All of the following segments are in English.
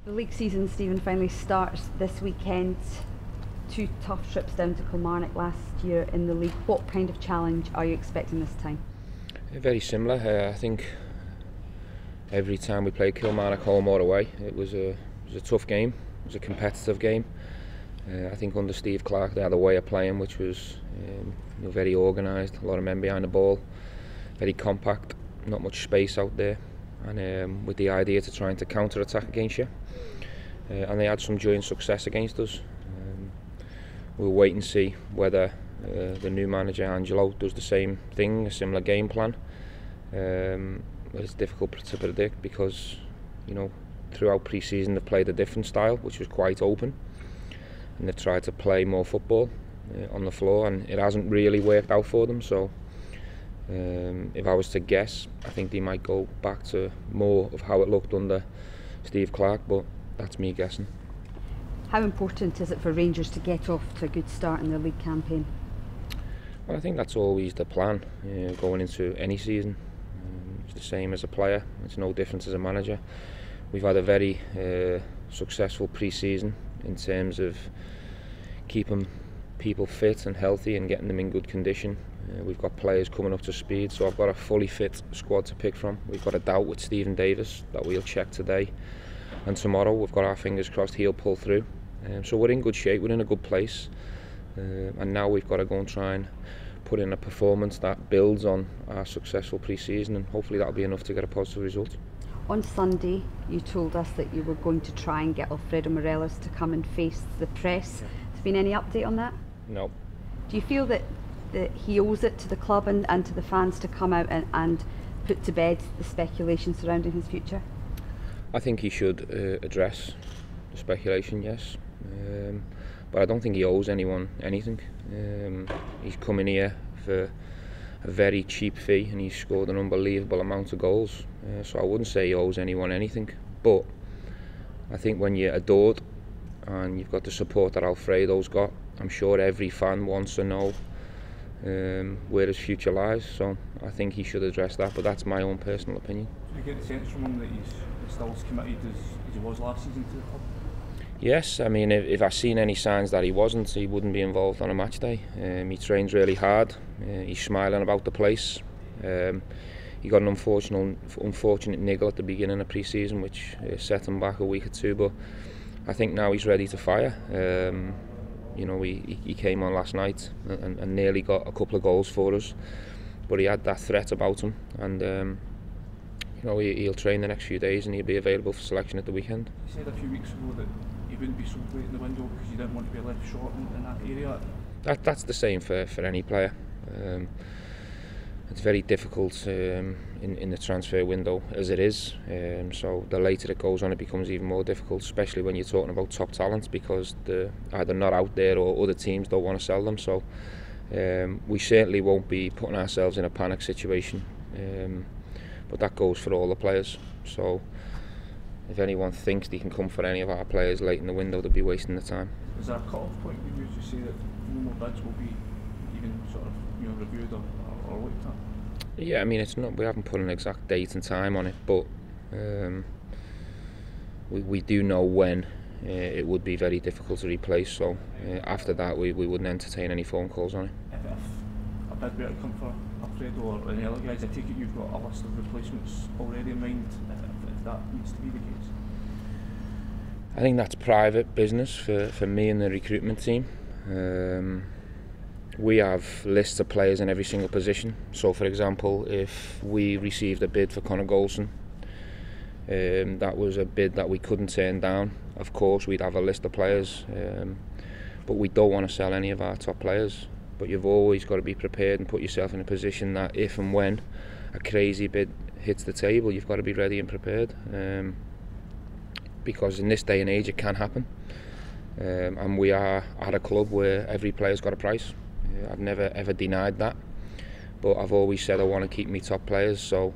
The league season, Stephen, finally starts this weekend. Two tough trips down to Kilmarnock last year in the league. What kind of challenge are you expecting this time? Very similar. I think every time we played Kilmarnock, home or away, it was a tough game. It was a competitive game. I think under Steve Clarke they had a way of playing which was very organised, a lot of men behind the ball, very compact, not much space out there, and with the idea to trying to counter-attack against you. And they had some joint success against us. We'll wait and see whether the new manager Angelo does the same thing, a similar game plan. But it's difficult to predict because throughout pre-season they've played a different style which was quite open, and they've tried to play more football on the floor, and it hasn't really worked out for them. So if I was to guess, I think they might go back to more of how it looked under Steve Clarke, but that's me guessing. How important is it for Rangers to get off to a good start in the league campaign? Well, I think that's always the plan going into any season. It's the same as a player, it's no different as a manager. We've had a very successful pre-season in terms of keeping people fit and healthy and getting them in good condition. We've got players coming up to speed, so I've got a fully fit squad to pick from. We've got a doubt with Stephen Davis that we'll check today, and tomorrow we've got our fingers crossed he'll pull through. So we're in good shape, we're in a good place, and now we've got to go and try and put in a performance that builds on our successful pre-season, and hopefully that'll be enough to get a positive result. On Sunday you told us that you were going to try and get Alfredo Morelos to come and face the press. Has there been any update on that? No. Do you feel that he owes it to the club and to the fans to come out and put to bed the speculation surrounding his future? I think he should address the speculation, yes. But I don't think he owes anyone anything. He's come in here for a very cheap fee and he's scored an unbelievable amount of goals. So I wouldn't say he owes anyone anything. But I think when you're adored and you've got the support that Alfredo's got, I'm sure every fan wants to know where his future lies. So I think he should address that, but that's my own personal opinion. Do you get the sense from him that he's still as committed as he was last season to the club? Yes, I mean, if I seen any signs that he wasn't, he wouldn't be involved on a match day. He trains really hard, he's smiling about the place. He got an unfortunate niggle at the beginning of pre-season which set him back a week or two, but I think now he's ready to fire. He came on last night and nearly got a couple of goals for us, but he had that threat about him, and he'll train the next few days and he'll be available for selection at the weekend. You said a few weeks ago that he wouldn't be so late in the window because you didn't want to be left short in that area. That's the same for any player. It's very difficult in the transfer window as it is, so the later it goes on it becomes even more difficult, especially when you're talking about top talents, because they're either not out there or other teams don't want to sell them. So we certainly won't be putting ourselves in a panic situation, but that goes for all the players. So if anyone thinks they can come for any of our players late in the window, they'll be wasting the time. Is there a cut-off point where you say that no more bids will be even sort of reviewed or looked at? Yeah, I mean, it's not. We haven't put an exact date and time on it, but we do know when it would be very difficult to replace. So after that, we wouldn't entertain any phone calls on it. If a bid were to come for Alfredo or any other guys, I take it you've got a list of replacements already in mind if that needs to be the case? I think that's private business for me and the recruitment team. We have lists of players in every single position. So for example, if we received a bid for Connor Goldson, that was a bid that we couldn't turn down, of course we'd have a list of players, but we don't want to sell any of our top players. But you've always got to be prepared and put yourself in a position that if and when a crazy bid hits the table, you've got to be ready and prepared, because in this day and age it can happen, and we are at a club where every player's got a price. I've never ever denied that, but I've always said I want to keep my top players. So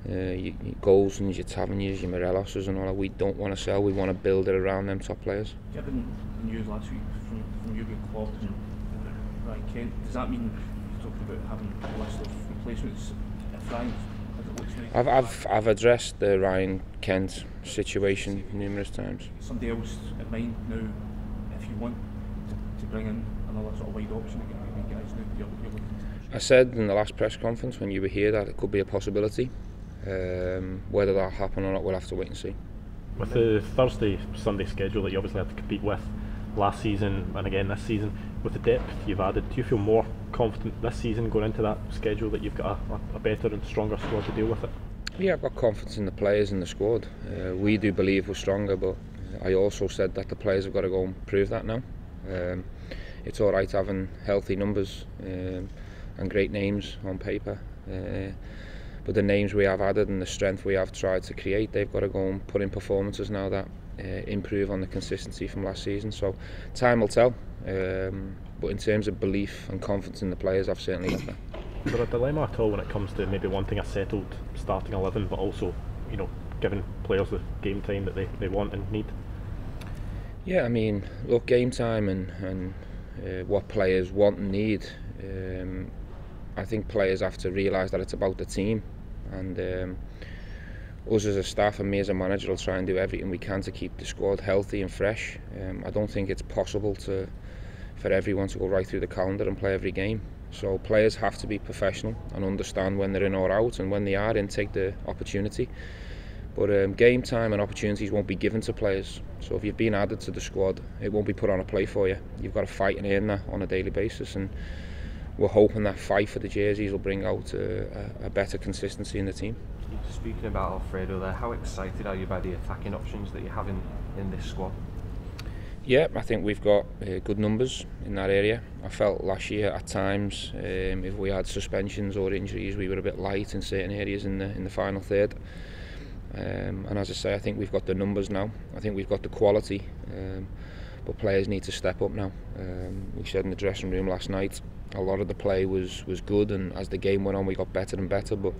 your Goldsons, your Taverniers, your Moreloses and all that, we don't want to sell, we want to build it around them top players. Given the news last week from you being clubbed and Ryan Kent, does that mean you're talking about having a list of replacements if Ryan's I've addressed the Ryan Kent situation numerous times. Somebody else in mind now, if you want to bring in another sort of wide option again, guys now you're looking to... I said in the last press conference when you were here that it could be a possibility. Whether that'll happen or not, we'll have to wait and see. With the Thursday, Sunday schedule that you obviously had to compete with last season and again this season, with the depth you've added, do you feel more confident this season going into that schedule that you've got a better and stronger squad to deal with it? Yeah, I've got confidence in the players in the squad. We do believe we're stronger, but I also said that the players have got to go and prove that now. It's all right having healthy numbers and great names on paper, but the names we have added and the strength we have tried to create, they've got to go and put in performances now that improve on the consistency from last season. So time will tell, but in terms of belief and confidence in the players, I've certainly got that. Is there a dilemma at all when it comes to maybe wanting a settled starting 11, but also, you know, giving players the game time that they want and need? Yeah, I mean, look, game time and what players want and need, I think players have to realise that it's about the team, and us as a staff and me as a manager will try and do everything we can to keep the squad healthy and fresh. I don't think it's possible for everyone to go right through the calendar and play every game. So players have to be professional and understand when they're in or out, and when they are in, take the opportunity. But game time and opportunities won't be given to players. So if you've been added to the squad, it won't be put on a plate for you. You've got to fight and earn that on a daily basis, and we're hoping that fight for the jerseys will bring out a better consistency in the team. Speaking about Alfredo there, how excited are you by the attacking options that you have in this squad? Yeah, I think we've got good numbers in that area. I felt last year at times, if we had suspensions or injuries, we were a bit light in certain areas in the final third. And as I say, I think we've got the numbers now. I think we've got the quality, but players need to step up now. We said in the dressing room last night, a lot of the play was good, and as the game went on, we got better and better. But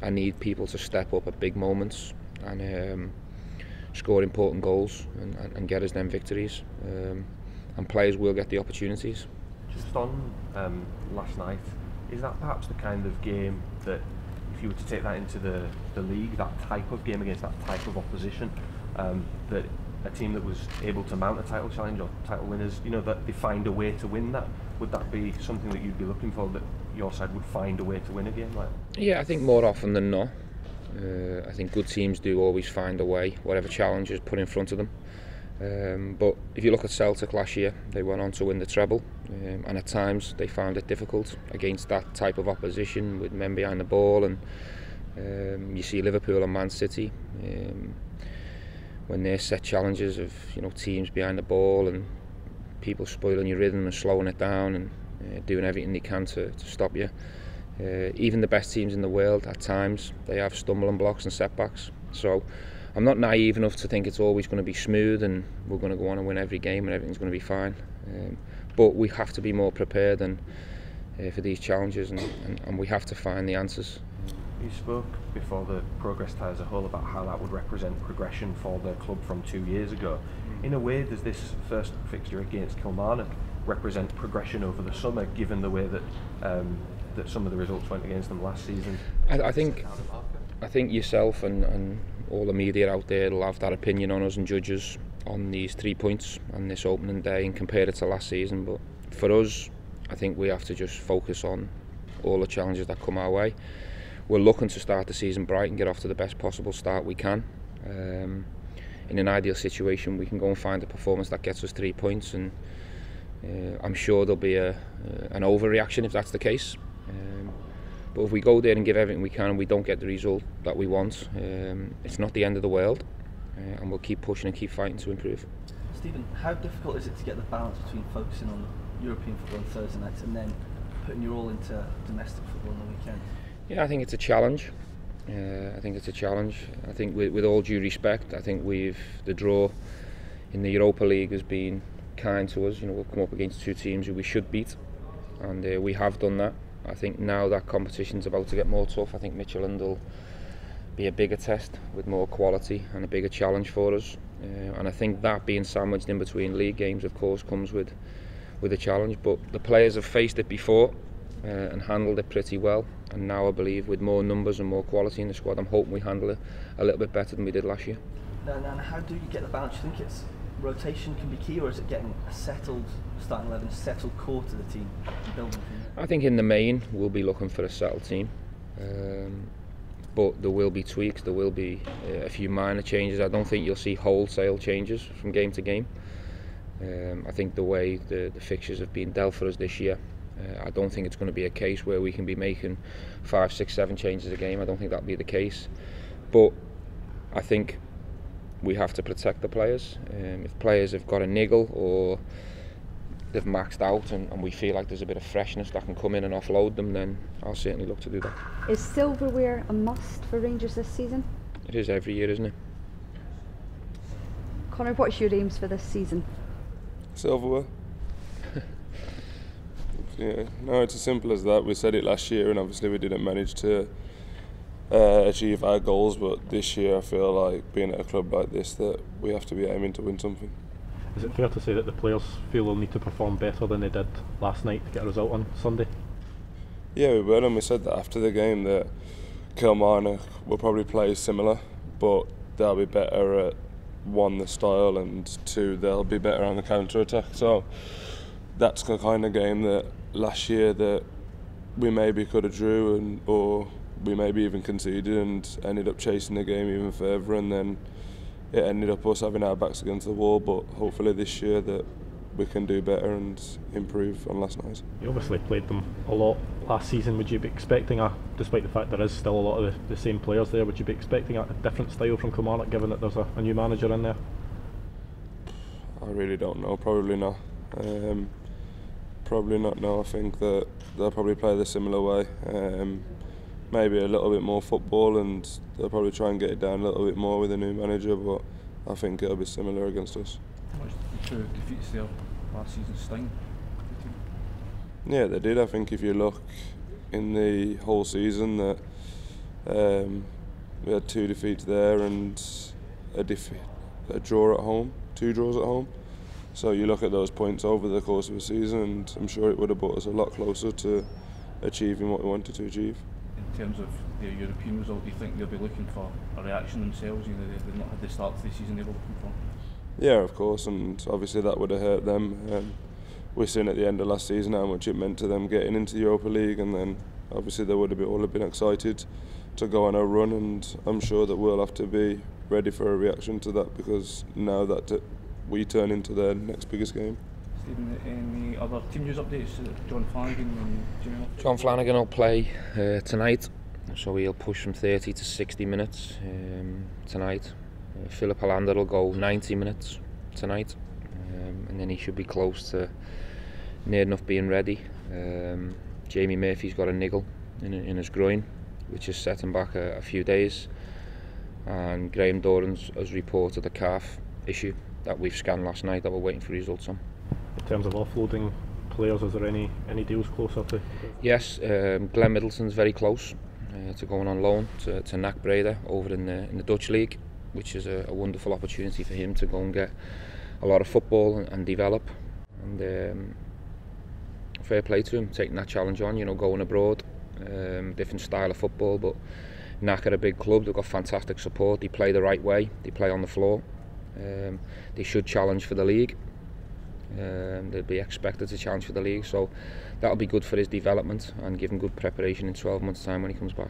I need people to step up at big moments and score important goals and get us them victories. And players will get the opportunities. Just on last night, is that perhaps the kind of game that, if you were to take that into the league, that type of game against that type of opposition, that a team that was able to mount a title challenge or title winners, you know, that they find a way to win that? Would that be something that you'd be looking for, that your side would find a way to win a game like that? Yeah, I think more often than not. I think good teams do always find a way, whatever challenge is put in front of them. But if you look at Celtic last year, they went on to win the treble, and at times they found it difficult against that type of opposition with men behind the ball. And you see Liverpool and Man City when they set challenges of, you know, teams behind the ball and people spoiling your rhythm and slowing it down and doing everything they can to stop you. Even the best teams in the world, at times, they have stumbling blocks and setbacks. So I'm not naive enough to think it's always going to be smooth and we're going to go on and win every game and everything's going to be fine. But we have to be more prepared for these challenges, and we have to find the answers. You spoke before the progress tie as a whole about how that would represent progression for the club from 2 years ago. In a way, does this first fixture against Kilmarnock represent progression over the summer, given the way that that some of the results went against them last season? I think yourself and all the media out there will have that opinion on us and judge us on these 3 points on this opening day and compare it to last season. But for us, I think we have to just focus on all the challenges that come our way. We're looking to start the season bright and get off to the best possible start we can. In an ideal situation, we can go and find a performance that gets us 3 points, and I'm sure there'll be an overreaction if that's the case. But if we go there and give everything we can and we don't get the result that we want, it's not the end of the world, and we'll keep pushing and keep fighting to improve. Stephen, how difficult is it to get the balance between focusing on European football on Thursday nights and then putting your all into domestic football on the weekend? Yeah, I think it's a challenge. I think with all due respect, I think the draw in the Europa League has been kind to us. You know, we've come up against two teams who we should beat, and we have done that. I think now that competition's about to get more tough. I think Midtjylland will be a bigger test with more quality and a bigger challenge for us. And I think that being sandwiched in between league games, of course, comes with a challenge. But the players have faced it before. and handled it pretty well. And now I believe with more numbers and more quality in the squad, I'm hoping we handle it a little bit better than we did last year. And how do you get the balance? Do you think it's rotation can be key, or is it getting a settled starting 11, a settled core to the team, building from there? I think in the main we'll be looking for a settled team, but there will be tweaks, there will be a few minor changes. I don't think you'll see wholesale changes from game to game. I think the way the fixtures have been dealt for us this year, I don't think it's going to be a case where we can be making 5, 6, 7 changes a game. I don't think that'll be the case, but I think we have to protect the players. If players have got a niggle or they've maxed out and we feel like there's a bit of freshness that can come in and offload them, then I'll certainly look to do that. Is silverware a must for Rangers this season? It is every year, isn't it? Connor, what's your aims for this season? Silverware. Yeah, no, it's as simple as that. We said it last year and obviously we didn't manage to achieve our goals, but this year I feel like being at a club like this that we have to be aiming to win something. Is it fair to say that the players feel they'll need to perform better than they did last night to get a result on Sunday? Yeah, we will, and we said that after the game that Kilmarnock will probably play similar, but they'll be better at 1, the style, and 2, they'll be better on the counter-attack. So that's the kind of game that last year that we maybe could have drew or we maybe even conceded and ended up chasing the game even further, and then it ended up us having our backs against the wall. But hopefully this year that we can do better and improve on last night. You obviously played them a lot last season. Would you be expecting despite the fact there is still a lot of the same players there, would you be expecting a different style from Kilmarnock given that there's a new manager in there? I really don't know, probably not. Probably not, no. I think that they'll probably play the similar way. Maybe a little bit more football, and they'll probably try and get it down a little bit more with a new manager, but I think it'll be similar against us. How much did the defeats there last season sting? Yeah, they did. I think if you look in the whole season, that we had 2 defeats there and a draw at home, 2 draws at home. So you look at those points over the course of a season, and I'm sure it would have brought us a lot closer to achieving what we wanted to achieve. In terms of their European result, do you think they'll be looking for a reaction themselves? You know, they've not had the start to the season they were looking for. Yeah, of course, and obviously that would have hurt them. We've seen at the end of last season how much it meant to them getting into the Europa League, and then obviously they would have all been excited to go on a run, and I'm sure that we'll have to be ready for a reaction to that, because now that we turn into their next biggest game. Stephen, any other team news updates? John Flanagan and Jimmy Murphy? John Flanagan will play tonight, so he'll push from 30 to 60 minutes tonight. Philip Hollander will go 90 minutes tonight, and then he should be close to near enough being ready. Jamie Murphy's got a niggle in his groin, which is setting back a few days, and Graham Doran's has reported a calf issue that we've scanned last night that we're waiting for results on. In terms of offloading players, is there any deals closer to? Yes, Glenn Middleton's very close to going on loan to NAC Breda over in the Dutch League, which is a wonderful opportunity for him to go and get a lot of football and develop. And fair play to him, taking that challenge on, you know, going abroad, different style of football, but NAC are a big club, they've got fantastic support, they play the right way, they play on the floor. They should challenge for the league. They'll be expected to challenge for the league, so that'll be good for his development and give him good preparation in 12 months' time when he comes back.